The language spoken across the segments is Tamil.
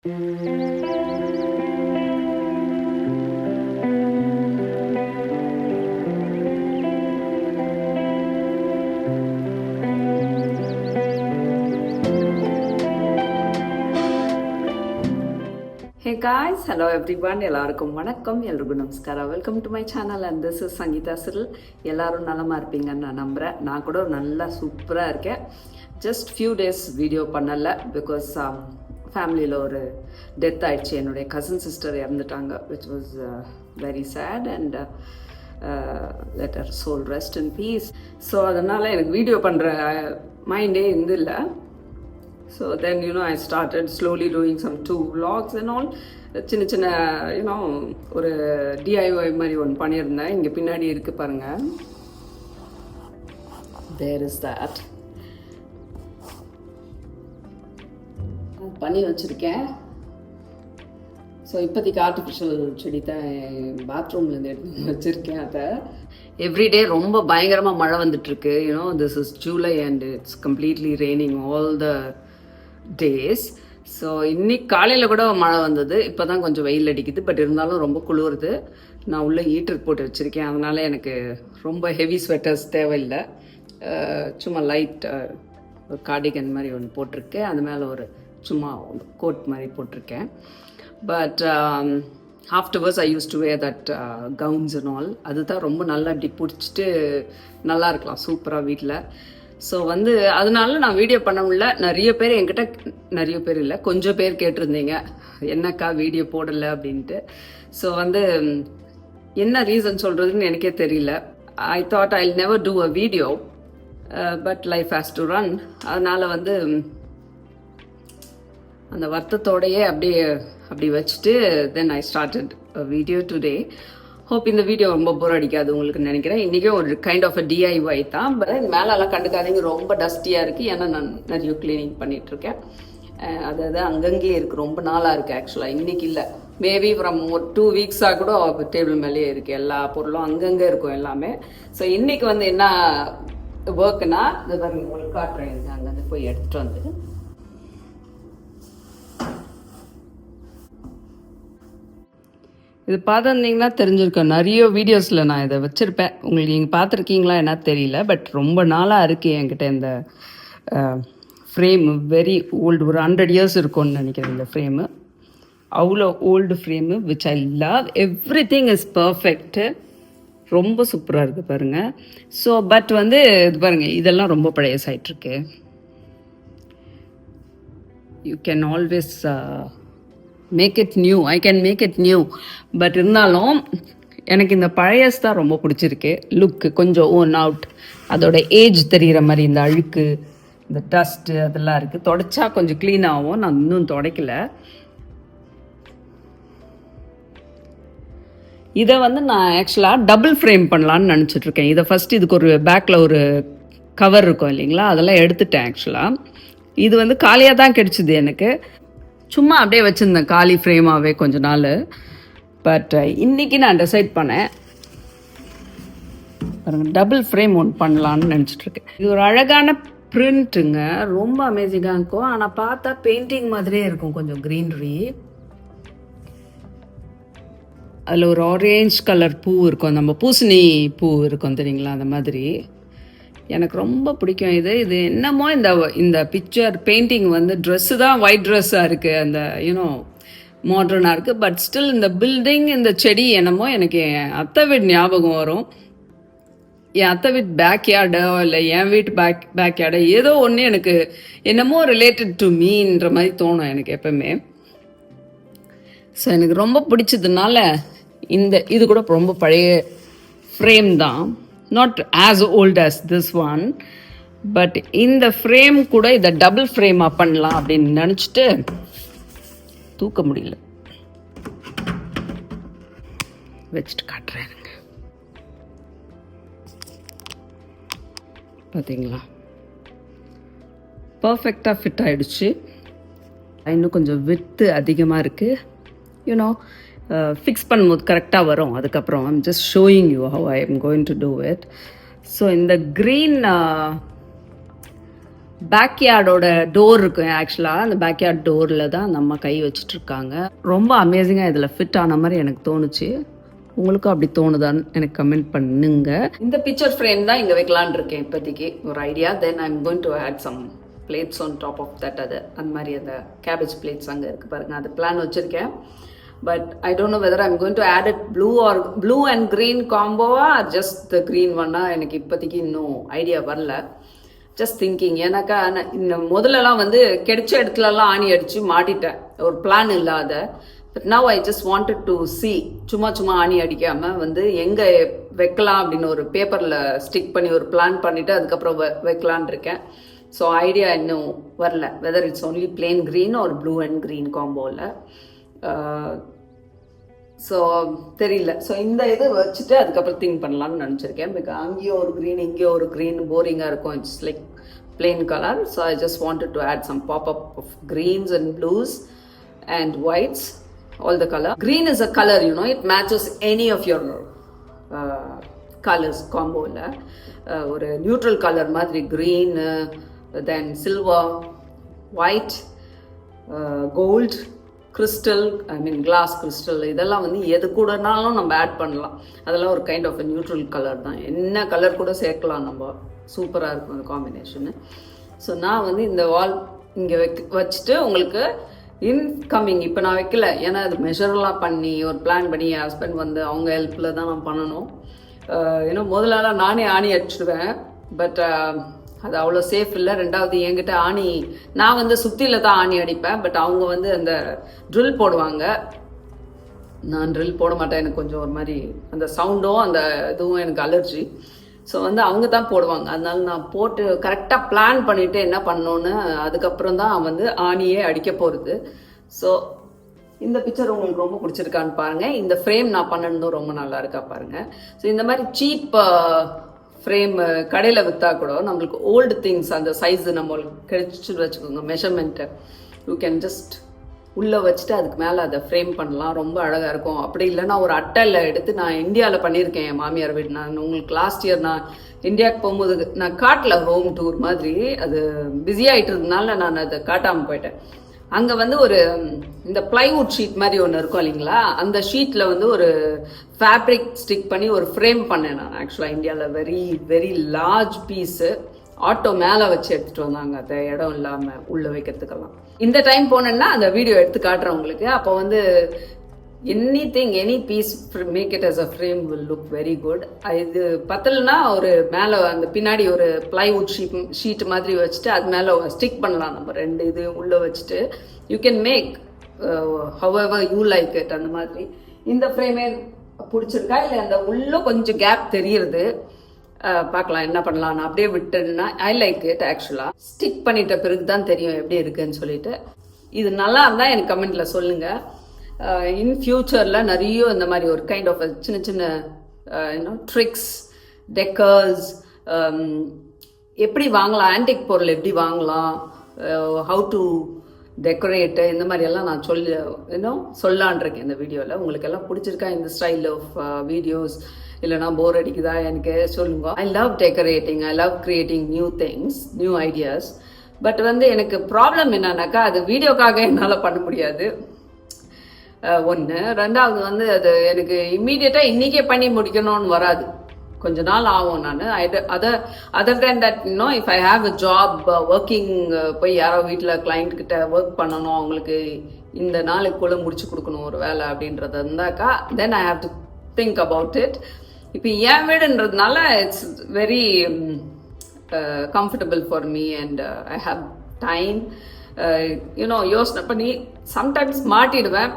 Hey guys, hello everyone. எல்லாருக்கும் வணக்கம், எல்லாருக்கும் நமஸ்காரம். Welcome to my channel and this is Sangeetha Cyril. எல்லாரும் நலமா இருப்பீங்கன்னு நான் நம்புகிறேன். நான் கூட நல்லா சூப்பராக இருக்கேன். ஜஸ்ட் ஃபியூ டேஸ் வீடியோ பண்ணலை பிகாஸ் ஃபேமிலியில் ஒரு டெத் ஆயிடுச்சு. என்னுடைய கசின் சிஸ்டர் இறந்துட்டாங்க, which was very sad and let her soul rest in peace. So அதனால் எனக்கு வீடியோ பண்ணுற மைண்டே இல்லை. So then, I started slowly doing some 2 vlogs and all. சின்ன ஒரு DIY மாதிரி ஒன்று பண்ணியிருந்தேன். இங்கே பின்னாடி இருக்குது பாருங்கள். There is that. பண்ணி வச்சுருக்கேன். ஸோ இப்போதைக்கு ஆர்டிஃபிஷியல் செடி தான் பாத்ரூம்லேருந்து எடுத்து வச்சுருக்கேன். அதை எவ்ரிடே ரொம்ப பயங்கரமாக மழை வந்துட்டுருக்கு. This is July and it's completely raining all the days. So இன்னைக்கு காலையில் கூட மழை வந்தது. இப்போ தான் கொஞ்சம் வெயில் அடிக்குது, பட் இருந்தாலும் ரொம்ப குளிருது. நான் உள்ளே ஹீட்டர் போட்டு வச்சுருக்கேன், அதனால் எனக்கு ரொம்ப ஹெவி ஸ்வெட்டர்ஸ் தேவையில்லை. சும்மா லைட் கார்டிகன் மாதிரி ஒன்று போட்டிருக்கேன். அது மேலே ஒரு சும்மா கோட் மாதிரி போட்டிருக்கேன். But afterwards I use to wear that gowns and all. அதுதான் ரொம்ப நல்லா இப்படி பிடிச்சிட்டு நல்லா இருக்கலாம் சூப்பராக வீட்டில். ஸோ அதனால நான் வீடியோ பண்ண முடியல. நிறைய பேர் இல்லை, கொஞ்சம் பேர் கேட்டிருந்தீங்க என்னக்கா வீடியோ போடலை அப்படின்ட்டு. ஸோ என்ன ரீசன் சொல்கிறதுன்னு எனக்கே தெரியல. I thought I will never do a video, but life has to run. அதனால் அந்த வருத்தத்தோடையே அப்படி வச்சுட்டு then I started a video today. Hope இந்த வீடியோ ரொம்ப போர் அடிக்காது உங்களுக்கு நினைக்கிறேன். இன்றைக்கும் ஒரு கைண்ட் ஆஃப் அ DIY தான். பட் மேலெல்லாம் கண்டுக்காதீங்க, ரொம்ப டஸ்டியாக இருக்குது. ஏன்னா நான் நிறைய க்ளீனிங் பண்ணிகிட்ருக்கேன். அதாவது அங்கங்கே இருக்குது, ரொம்ப நாளாக இருக்குது ஆக்சுவலாக. இன்றைக்கி இல்லை, மேபி ஃப்ரம் ஒரு 2 வீக்ஸாக கூட டேபிள் மேலேயே இருக்குது. எல்லா பொருளும் அங்கங்கே இருக்கும் எல்லாமே. ஸோ இன்றைக்கி என்ன ஒர்க்குன்னா, இது உங்களுக்கு காட்டுறேன். அங்கேருந்து போய் எடுத்துகிட்டு வந்து இது பார்த்துருந்தீங்கன்னா தெரிஞ்சிருக்கேன். நிறைய வீடியோஸில் நான் இதை வச்சுருப்பேன். உங்களுக்கு நீங்கள் பார்த்துருக்கீங்களா என்ன தெரியல, பட் ரொம்ப நாளாக இருக்குது என்கிட்ட இந்த ஃப்ரேம். வெரி ஓல்டு, ஒரு 100 years இருக்கும்னு நினைக்கிறேன் இந்த ஃப்ரேமு. அவ்வளோ old frame which I love. Every thing is perfect. ரொம்ப சூப்பராக இருக்குது பாருங்கள். ஸோ பட் இது பாருங்கள், இதெல்லாம் ரொம்ப பழைய சைட்ருக்கு. You can always make it new. I can make it new. But இருந்தாலும் எனக்கு இந்த பழையஸ் தான் ரொம்ப பிடிச்சிருக்கு. லுக்கு கொஞ்சம் ஓன் அவுட், அதோட ஏஜ் தெரிகிற மாதிரி. இந்த அழுக்கு, இந்த டஸ்ட்டு அதெல்லாம் இருக்குது. தொடச்சா கொஞ்சம் க்ளீன் ஆகும். நான் இன்னும் துடைக்கல. இதை நான் ஆக்சுவலாக டபுள் ஃப்ரேம் பண்ணலான்னு நினச்சிட்ருக்கேன். இதை ஃபஸ்ட்டு இதுக்கு ஒரு பேக்கில் ஒரு கவர் இருக்கும் இல்லைங்களா, அதெல்லாம் எடுத்துட்டேன் ஆக்சுவலாக. இது காலியாக தான் கிடச்சிது எனக்கு. சும்மா அப்படியே வச்சுருந்தேன் காலி ஃப்ரேமாகவே கொஞ்ச நாள். பட் இன்றைக்கி நான் டிசைட் பண்ணேன், பாருங்கள், டபுள் ஃப்ரேம் ஒன்று பண்ணலான்னு நினச்சிட்ருக்கேன். இது ஒரு அழகான ப்ரிண்ட்டுங்க, ரொம்ப அமேசிங்காக இருக்கும். ஆனால் பார்த்தா பெயிண்டிங் மாதிரியே இருக்கும். கொஞ்சம் க்ரீனரி, அதில் ஒரு ஆரேஞ்ச் கலர் பூ இருக்கும், நம்ம பூசணி பூ இருக்கும் தெரியுங்களா, அந்த மாதிரி. எனக்கு ரொம்ப பிடிக்கும் இது என்னமோ இந்த பிக்சர் பெயிண்டிங் ட்ரெஸ்ஸு தான் ஒயிட் ட்ரெஸ்ஸாக இருக்குது, அந்த மாடர்னாக இருக்குது. பட் ஸ்டில் இந்த பில்டிங், இந்த செடி என்னமோ எனக்கு என் அத்தை வீடு ஞாபகம் வரும். என் அத்தை வீட்டு பேக்யார்டோ இல்லை என் வீட்டு பேக்யார்டோ ஏதோ ஒன்று எனக்கு என்னமோ ரிலேட்டட் டு மீன்ற மாதிரி தோணும் எனக்கு எப்பவுமே. ஸோ எனக்கு ரொம்ப பிடிச்சதுனால இது கூட ரொம்ப பழைய ஃப்ரேம் தான். not as old as this one, but இந்த ஃப்ரேம் கூட இதை டபுள் ஃப்ரேமாக பண்ணலாம் அப்படின்னு நினச்சிட்டு தூக்க முடியல, வச்சுட்டு காட்டுறேன். பார்த்தீங்களா, பர்ஃபெக்டாக ஃபிட் ஆகிடுச்சு. இன்னும் கொஞ்சம் வித்து அதிகமாக இருக்குது. ஃபிக்ஸ் பண்ணும்போது கரெக்டாக வரும். அதுக்கப்புறம் I'm just showing you how I am going to do it. So இந்த க்ரீன் பேக்யார்டோட டோர் இருக்கும் ஆக்சுவலாக. அந்த பேக்யார்ட் டோரில் தான் நம்ம கை வச்சுட்ருக்காங்க. ரொம்ப அமேசிங்காக இதில் ஃபிட் ஆன மாதிரி எனக்கு தோணுச்சு. உங்களுக்கும் அப்படி தோணுதான்னு எனக்கு கமெண்ட் பண்ணுங்க. இந்த பிக்சர் ஃப்ரேம் தான் இங்கே வைக்கலான் இருக்கேன் இப்போதைக்கு ஒரு idea. Then I'm going to add some plates on top of that. அது அந்த மாதிரி அந்த கேபேஜ் பிளேட்ஸ் அங்கே இருக்குது பாருங்கள். அது பிளான் வச்சுருக்கேன். But I don't know whether I'm going to add it blue and green காம்போவா ஜஸ்ட் த க்ரீன் ஒன்னா எனக்கு இப்போதைக்கு இன்னும் ஐடியா வரல. Just thinking. ஏன்னாக்கா இந்த முதல்லலாம் வந்து கிடைச்ச இடத்துலலாம் ஆணி அடித்து மாட்டிட்டேன் ஒரு பிளான் இல்லாத. But now I just wanted to C, சும்மா ஆணி அடிக்காமல் வந்து எங்கே வைக்கலாம் அப்படின்னு ஒரு பேப்பரில் ஸ்டிக் பண்ணி ஒரு பிளான் பண்ணிவிட்டு அதுக்கப்புறம் வைக்கலான் இருக்கேன். ஸோ ஐடியா இன்னும் வரல whether it's only plain green ஒரு ப்ளூ அண்ட் க்ரீன் காம்போவில். ஸோ தெரியல. ஸோ இந்த இது வச்சுட்டு அதுக்கப்புறம் திங்க் பண்ணலான்னு நினச்சிருக்கேன். பிகாஸ் அங்கேயும் ஒரு க்ரீன் இங்கேயும் ஒரு க்ரீன் போரிங்காக இருக்கும். It's like plain color. So I just wanted to add some pop-up of greens and blues and whites, all the color. Green is a color, you know, it matches any of your colors combo la. Or a neutral color madri green, then silver, white, gold, crystal, I mean glass crystal. இதெல்லாம் வந்து எது கூடனாலும் நம்ம ஆட் பண்ணலாம். அதெல்லாம் ஒரு கைண்ட் ஆஃப் நியூட்ரல் கலர் தான். என்ன கலர் கூட சேர்க்கலாம் நம்ம. சூப்பராக இருக்கும் அந்த காம்பினேஷனு. ஸோ நான் வந்து இந்த வால் இங்கே வச்சுட்டு உங்களுக்கு இன்கம்மிங் இப்போ நான் வைக்கல. ஏன்னா அது மெஷர்லாம் பண்ணி ஒரு பிளான் பண்ணி என் ஹஸ்பண்ட் வந்து அவங்க ஹெல்ப்பில் தான் நான் பண்ணணும். ஏன்னா முதலெல்லாம் நானே ஆணி அடிச்சிடுவேன். பட் அது அவ்வளோ சேஃப் இல்லை. ரெண்டாவது என்கிட்ட ஆணி நான் வந்து சுத்தியில் தான் ஆணி அடிப்பேன். பட் அவங்க வந்து அந்த ட்ரில் போடுவாங்க. நான் ட்ரில் போட மாட்டேன். எனக்கு கொஞ்சம் ஒரு மாதிரி அந்த சவுண்டும் அந்த இதுவும் எனக்கு அலர்ஜி. ஸோ வந்து அவங்க தான் போடுவாங்க. அதனால நான் போட்டு கரெக்டாக பிளான் பண்ணிவிட்டு என்ன பண்ணோன்னு அதுக்கப்புறம் தான் வந்து ஆணியே அடிக்க போகிறது. ஸோ இந்த பிக்சர் உங்களுக்கு ரொம்ப பிடிச்சிருக்கான்னு பாருங்கள். இந்த ஃப்ரேம் நான் பண்ணதும் ரொம்ப நல்லா இருக்கா பாருங்கள். ஸோ இந்த மாதிரி சீப் ஃப்ரேம் கடையில் விற்றா கூட நம்மளுக்கு ஓல்டு திங்ஸ் அந்த சைஸு நம்மளுக்கு கிடைச்சிட்டு வச்சுக்கோங்க. மெஷர்மெண்ட்டு யூ கேன் ஜஸ்ட் உள்ளே வச்சுட்டு அதுக்கு மேலே அதை ஃப்ரேம் பண்ணலாம். ரொம்ப அழகாக இருக்கும். அப்படி இல்லைன்னா ஒரு அட்டையில் எடுத்து நான் இந்தியாவில் பண்ணியிருக்கேன் என் மாமியார் வீடு. நான் உங்களுக்கு லாஸ்ட் இயர் நான் இந்தியாவுக்கு போகும்போது நான் காட்டில் ஹோம் டூர் மாதிரி அது பிஸியாகிட்டு இருந்ததுனால நான் அதை காட்டாமல் போயிட்டேன். அங்கே வந்து ஒரு இந்த பிளைவுட் ஷீட் மாதிரி ஒன்று இருக்கும் இல்லைங்களா, அந்த ஷீட்டில் வந்து ஒரு ஃபேப்ரிக் ஸ்டிக் பண்ணி ஒரு ஃப்ரேம் பண்ணேன் நான். ஆக்சுவலாக இந்தியாவில் வெரி வெரி லார்ஜ் பீஸு ஆட்டோ மேலே வச்சு எடுத்துகிட்டு வந்தாங்க. அதை இடம் இல்லாமல் உள்ளே வைக்கிறதுக்கெல்லாம். இந்த டைம் போனேன்னா அந்த வீடியோ எடுத்து காட்டுறேன் உங்களுக்கு. அப்போ வந்து any piece make it as a frame will look very good. இது பத்தலைன்னா ஒரு மேலே அந்த பின்னாடி ஒரு பிளைவுட் ஷீட் மாதிரி வச்சுட்டு அது மேலே ஸ்டிக் பண்ணலாம். நம்ம ரெண்டு இது உள்ளே வச்சுட்டு you can make however you like it. அந்த மாதிரி இந்த ஃப்ரேமே பிடிச்சிருக்கா இல்லை அந்த உள்ளே கொஞ்சம் கேப் தெரியுது. பார்க்கலாம் என்ன பண்ணலாம். நான் அப்படியே விட்டுன்னா ஐ லைக் இட். ஆக்சுவலாக ஸ்டிக் பண்ணிட்ட பிறகு தான் தெரியும் எப்படி இருக்குன்னு சொல்லிட்டு. இது நல்லா இருந்தால் எனக்கு கமெண்ட்டில் சொல்லுங்கள். இன் ஃபியூச்சரில் நிறைய இந்த மாதிரி ஒரு கைண்ட் ஆஃப் சின்ன சின்ன ட்ரிக்ஸ் டெக்கர்ஸ் எப்படி வாங்கலாம், ஆன்டிக் பொருள் எப்படி வாங்கலாம், ஹவு டு டெக்கரேட்டு, இந்த மாதிரியெல்லாம் நான் சொல்லான் இருக்கேன் இந்த வீடியோவில். உங்களுக்கு எல்லாம் பிடிச்சிருக்கா இந்த ஸ்டைல் ஆஃப் வீடியோஸ்? இல்லைனா போர் அடிக்குதா எனக்கு சொல்லுங்க. I love decorating, I love creating new things, new ideas. But வந்து எனக்கு ப்ராப்ளம் என்னன்னாக்கா அது வீடியோக்காக என்னால் பண்ண முடியாது ஒன்று. ரெண்டாவது வந்து அது எனக்கு இம்மீடியட்டாக இன்றைக்கே பண்ணி முடிக்கணும்னு வராது. கொஞ்ச நாள் ஆகும். நான் other than that if I have a job working, போய் யாரோ வீட்டில் கிளைண்ட் கிட்ட ஒர்க் பண்ணணும், அவங்களுக்கு இந்த நாளுக்குள்ளே முடிச்சு கொடுக்கணும் ஒரு வேலை அப்படின்றது இருந்தாக்கா then I have to think about it. இப்போ என் வீடுன்றதுனால it's very comfortable for me and I have time. யோசனை பண்ணி சம்டைம்ஸ் மாட்டிடுவேன்,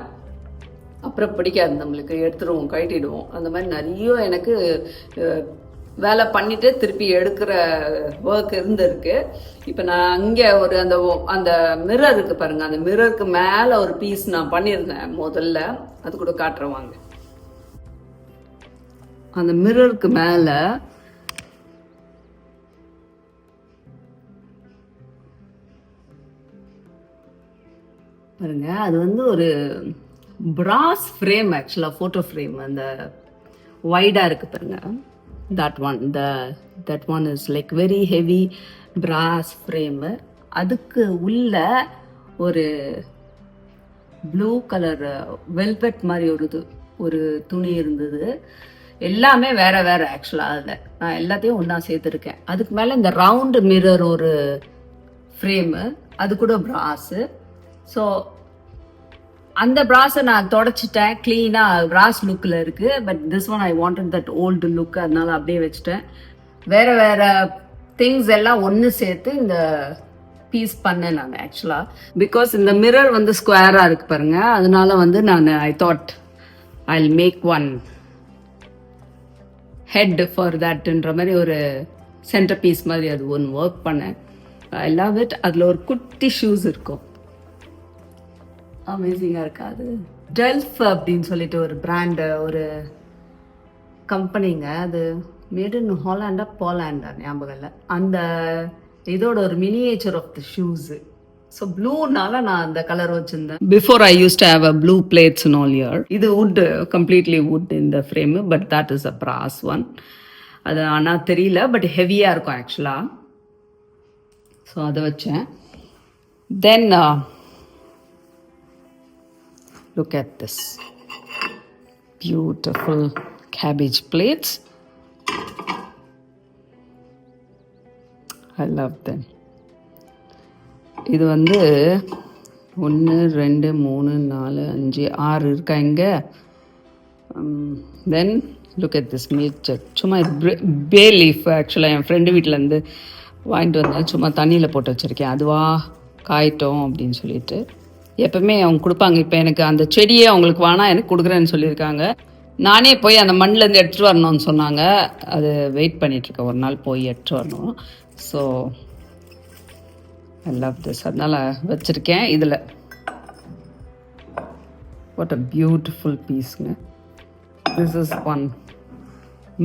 அப்புறம் பிடிக்காது நம்மளுக்கு, எடுத்துடுவோம், கழட்டிடுவோம். அந்த மாதிரி நிறைய எனக்கு வேலை பண்ணிட்டு திருப்பி எடுக்கிற ஒர்க் இருந்திருக்கு. இப்போ நான் அங்கே ஒரு அந்த மிரர் இருக்கு பாருங்க, அந்த மிரருக்கு மேலே ஒரு பீஸ் நான் பண்ணியிருந்தேன் முதல்ல. அது கூட காட்டுறேன் வாங்க. அந்த மிரருக்கு மேலே பாருங்க, அது வந்து ஒரு பிராஸ் ஃப்ரேம். ஆக்சுவலாக ஃபோட்டோ ஃப்ரேம் அந்த வைடாக இருக்குது பாருங்க. That one is like very heavy brass frame. அதுக்கு உள்ள ஒரு ப்ளூ கலர் வெல்வெட் மாதிரி ஒரு துணி இருந்தது. எல்லாமே வேற வேற ஆக்சுவலாக. அதில் நான் எல்லாத்தையும் ஒன்றா சேர்த்துருக்கேன். அதுக்கு மேலே இந்த ரவுண்டு மிரர் ஒரு ஃப்ரேமு, அது கூட ப்ராஸு. ஸோ அந்த ப்ராஸை நான் தொடச்சிட்டேன், க்ளீனாக ப்ராஸ் லுக்கில் இருக்குது. But this one I wanted that old look, அதனால அப்படியே வச்சுட்டேன். வேறு வேறு திங்ஸ் எல்லாம் ஒன்று சேர்த்து இந்த பீஸ் பண்ணேன் நான் ஆக்சுவலாக. பிகாஸ் இந்த மிரர் வந்து ஸ்கொயராக இருக்குது பாருங்க, அதனால வந்து நான் I thought I will make one head for தட்ன்ற மாதிரி ஒரு சென்டர் பீஸ் மாதிரி அது ஒன்று ஒர்க் பண்ணேன். I love it. அதில் ஒரு குட்டி ஷூஸ் இருக்கும், அமேசிங்காக இருக்காது. டெல்ஃப் அப்படின்னு சொல்லிட்டு ஒரு பிராண்டு, ஒரு கம்பெனிங்க, அது மேட் இன் ஹாலாண்டா போலாண்டா ஞாபகம் இல்லை. அந்த இதோட ஒரு miniature of the shoes. So ப்ளூனால நான் அந்த கலர் வச்சுருந்தேன். Before I use to have a blue plates in all year. இது வுட், கம்ப்ளீட்லி வுட் இந்த frame, but that is a brass one. அது ஆனால் தெரியல, பட் ஹெவியாக இருக்கும் ஆக்சுவலாக. ஸோ அதை வச்சேன். தென் look at this beautiful cabbage plates. I love them. இது வந்து 1 2 3 4 5 6 இருக்கா இங்கே. Then look at this milk jug. சும்மா பே லீஃப் ஆக்சுவலாக என் ஃப்ரெண்டு வீட்டிலேருந்து வாங்கிட்டு வந்தேன். சும்மா தண்ணியில் போட்டு வச்சுருக்கேன், அதுவாக காயிட்டோம் அப்படின்னு சொல்லிட்டு. எப்பவுமே அவங்க கொடுப்பாங்க. இப்போ எனக்கு அந்த செடியே அவங்களுக்கு வேணாம், எனக்கு கொடுக்குறேன்னு சொல்லியிருக்காங்க. நானே போய் அந்த மண்ணிலேருந்து எடுத்துகிட்டு வரணும்னு சொன்னாங்க. அது வெயிட் பண்ணிகிட்ருக்கேன், ஒரு நாள் போய் எடுத்துகிட்டு வரணும். ஸோ ஐ லவ் திஸ், அதனால் வச்சுருக்கேன். இதில் வாட் அ பியூட்டிஃபுல் பீஸுங்க. This is one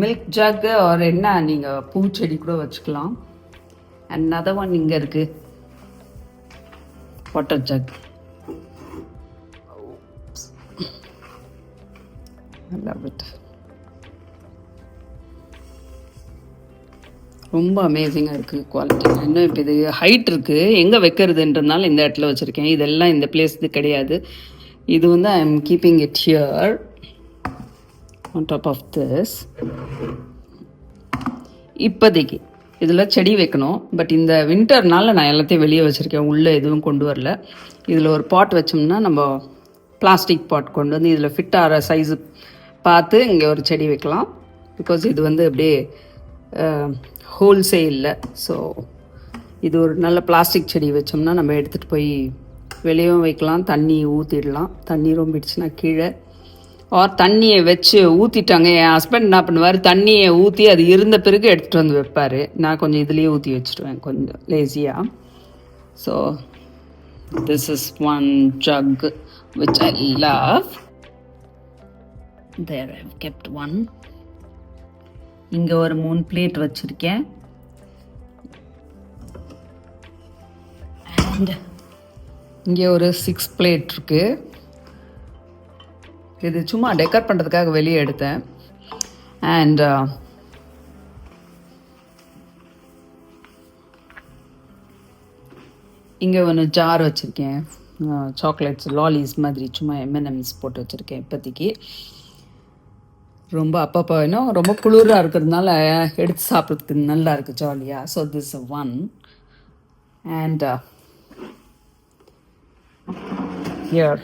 milk jug, ஒரு என்ன நீங்கள் பூச்செடி கூட வச்சுக்கலாம். another one இங்கே இருக்குது, water jug. I love it. ரொம்ப அமேசிங்காக இருக்குது குவாலிட்டி. இன்னும் இப்போ இது ஹைட் இருக்குது, எங்கே வைக்கிறதுன்றதுனால இந்த இடத்துல வச்சுருக்கேன். இதெல்லாம் இந்த பிளேஸ் இது கிடையாது. இது வந்து I am keeping it here on top of this. இப்போதைக்கு இதில் செடி வைக்கணும், பட் இந்த வின்டர்னால நான் எல்லாத்தையும் வெளியே வச்சுருக்கேன், உள்ளே எதுவும் கொண்டு வரல. இதில் ஒரு பாட் வச்சோம்னா நம்ம பிளாஸ்டிக் பாட் கொண்டு வந்து இதில் ஃபிட் ஆகிற சைஸு பார்த்து இங்கே ஒரு செடி வைக்கலாம். பிகாஸ் இது வந்து அப்படியே ஹோல்ஸே இல்லை. ஸோ இது ஒரு நல்ல பிளாஸ்டிக் செடி வச்சோம்னா நம்ம எடுத்துகிட்டு போய் வெளியவும் வைக்கலாம், தண்ணி ஊற்றிடலாம். தண்ணி ரொம்பிடுச்சுன்னா கீழே, ஆர் தண்ணியை வச்சு ஊற்றிட்டாங்க. என் ஹஸ்பண்ட் என்ன பண்ணுவார், தண்ணியை ஊற்றி அது இருந்த பிறகு எடுத்துகிட்டு வந்து வைப்பார். நான் கொஞ்சம் இதுலேயே ஊற்றி வச்சுருவேன், கொஞ்சம் லேசியாக. So this is one jug which I love. There I've kept one. இங்கே ஒரு 3 பிளேட் வச்சுருக்கேன். அண்ட் இங்கே ஒரு 6 பிளேட் இருக்குது. இது சும்மா டெக்கர் பண்ணுறதுக்காக வெளியே எடுத்தேன். அண்ட் இங்கே ஒன்று ஜார் வச்சுருக்கேன், சாக்லேட்ஸ் லாலிஸ் மாதிரி சும்மா M&M's போட்டு வச்சுருக்கேன் இப்போதைக்கு. ரொம்ப அப்பப்போ இன்னும் ரொம்ப குளிராக இருக்கிறதுனால எடுத்து சாப்பிட்றதுக்கு நல்லா இருக்குது, ஜாலியாக. So this one. And here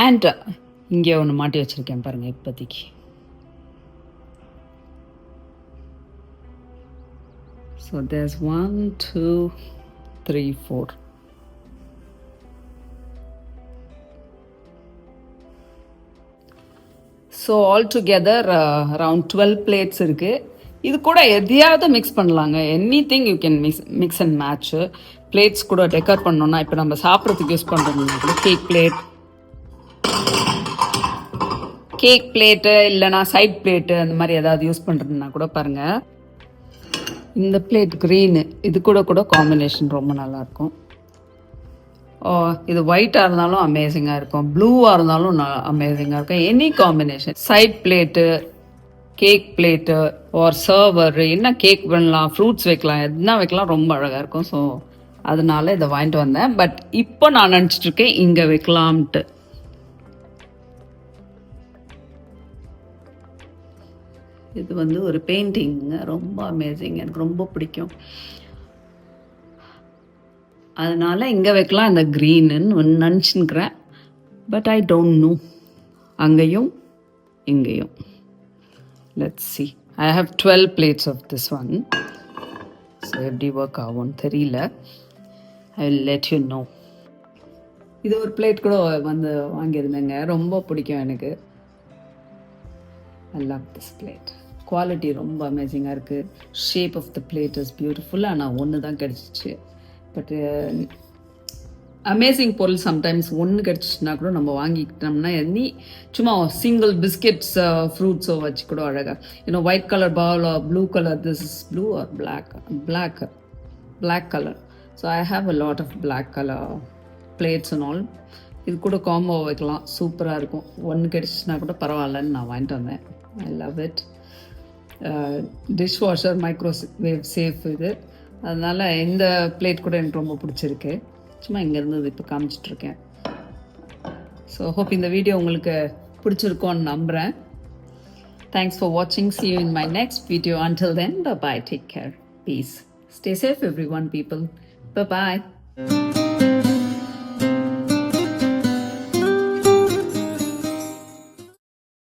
and இங்கே ஒன்று மாட்டி வச்சுருக்கேன் பாருங்கள் இப்போதைக்கு. So there's 1 2 3 4. So all together around 12 plates இருக்கு. இது கூட எதையாவது மிக்ஸ் பண்ணலாங்க. Anything you can mix and match. Plates கூட டெக்கர் பண்ணோன்னா, இப்போ நம்ம சாப்பிட்றதுக்கு யூஸ் பண்ணுறோம்னா கூட கேக் பிளேட்டு இல்லைனா சைட் பிளேட்டு அந்த மாதிரி ஏதாவது யூஸ் பண்ணுறதுனா கூட பாருங்கள். இந்த பிளேட் க்ரீனு, இது கூட காம்பினேஷன் ரொம்ப நல்லாயிருக்கும். இது ஒயிட்டாக இருந்தாலும் அமேசிங்காக இருக்கும், ப்ளூவாக இருந்தாலும் அமேசிங்காக இருக்கும். Any combination. Side plate cake plate or server, என்ன கேக் பண்ணலாம், ஃப்ரூட்ஸ் வைக்கலாம், என்ன வைக்கலாம், ரொம்ப அழகாக இருக்கும். ஸோ அதனால இதை வாங்கிட்டு வந்தேன். பட் இப்போ நான் நினச்சிட்ருக்கேன் இங்கே வைக்கலாம்ட்டு. இது வந்து ஒரு பெயிண்டிங்க, ரொம்ப அமேசிங், எனக்கு ரொம்ப பிடிக்கும். அதனால் இங்கே வைக்கலாம் இந்த க்ரீனுன்னு நினச்சின்னுக்கிறேன். பட் ஐ டோன்ட் நோ, அங்கேயும் இங்கேயும். Let's see. I have 12 plates of this one. So எப்படி ஒர்க் ஆகும் தெரியல. I will let you know. இது ஒரு பிளேட் கூட வந்து வாங்கியிருந்தேங்க, ரொம்ப பிடிக்கும் எனக்கு. I love this plate. Quality ரொம்ப அமேசிங்காக இருக்குது. Shape of the plate is beautiful. ஆனால் ஒன்று தான் கிடச்சிச்சு. பட் அமேசிங் பொருள் சம்டைம்ஸ் ஒன்று கிடச்சிச்சுன்னா கூட நம்ம வாங்கிக்கிட்டோம்னா நீ சும்மா சிங்கிள் பிஸ்கெட்ஸ் ஃப்ரூட்ஸோ வச்சு கூட அழகாக, you know white colour bowl or blue colour, this is blue or black colour. So I have a lot of black colour plates and all. இது கூட காம்போ வைக்கலாம், சூப்பராக இருக்கும். ஒன்று கிடச்சிச்சுன்னா கூட பரவாயில்லன்னு நான் வாங்கிட்டு வந்தேன். ஐ love it. Dish washer microwave safe இது. அதனால் இந்த பிளேட் கூட எனக்கு ரொம்ப பிடிச்சிருக்கு. சும்மா இங்கே இருந்தது இப்போ காமிச்சிட்ருக்கேன். ஸோ ஹோப் இந்த வீடியோ உங்களுக்கு பிடிச்சிருக்கோன்னு நம்புகிறேன். தேங்க்ஸ் ஃபார் வாட்சிங். See you in my next video. Until then, bye-bye. Take care. Peace. Stay safe, everyone, people. Bye-bye.